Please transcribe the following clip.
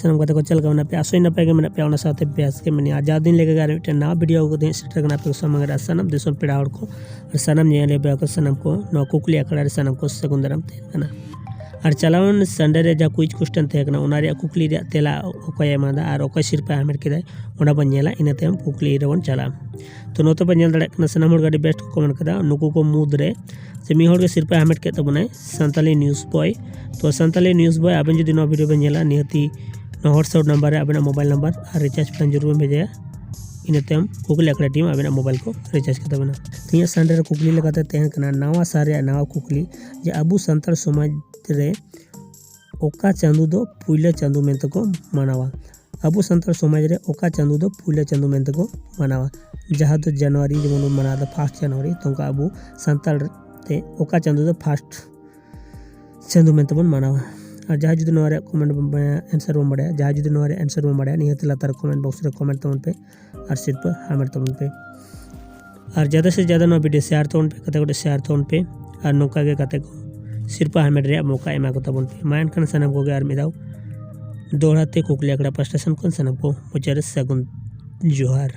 सानम कते को चल का पे आसोई नपे के मेना पे ओना साथे बेस के मेनी आजा दिन लेके गारे मिटे ना वीडियो को दिन सेटर कना पे समंगरा सनम दिसोम पेड़ा हड़ को और सनम नेले बे को सनम को नो कुकली आकड़ा सनम को सगुंदरम ते कना और चलावन संडे रे जा कुछ क्वेश्चन थे कना ओना रे कुकली रे तेला ओकय एमादा और ओकय सिरपा हामेट केदा ओना बन नेला इनाते हम कुकली रे बन चला तो नो तो बन नेल दड़े कना सनम हड़ गाडी बेस्ट कमेंट कदा नुकु को मुद रे से मी हड़ के सिरपा हामेट के तबनाय संताली न्यूज़ बॉय तो संताली न्यूज़ बॉय आबेन जदि नो वीडियो बन नेला निहती व्हाट्सएप नंबर है अपना मोबाइल नंबर और रिचार्ज प्लान जरूर भेजा इनाते हम कुकली आकड़ा टीम अपना मोबाइल को रिचार्ज करते बना तो ये संडे कुकली लगाते तहन कना नवा सारे नवा कुकली जे अबू संताल समाज रे ओका चांदू दो पुइला चांदू मेंते को मानावा अबू संताल समाज रे ओका चांदू दो पुइला चांदू मेंते को मानावा जहाँ तो जनवरी जेमन मना द 1 जनवरी तो अबू संताल ते ओका चांदू दो 1 चांदू मेंते बन मानावा और जहाँ जुदी नोरे कमेंट आंसर बन बड़ा जहाँ जुदी नोरे आंसर बन बड़ा निहत लातार कमेंट बॉक्स रे कमेंट तमन पे और सिर्फ हामेट तमन पे और ज़्यादा से ज़्यादा नो वीडियो शेयर तमन पे कते को शेयर तमन पे और नौका के कते को सिर्फ हामेट रे मौका एमा को तमन पे मायन खान सनम को और मिदाव दोहराते कुकली आकड़ा प्रस्टेशन कन सनम को मुचारे सगुन जोहार।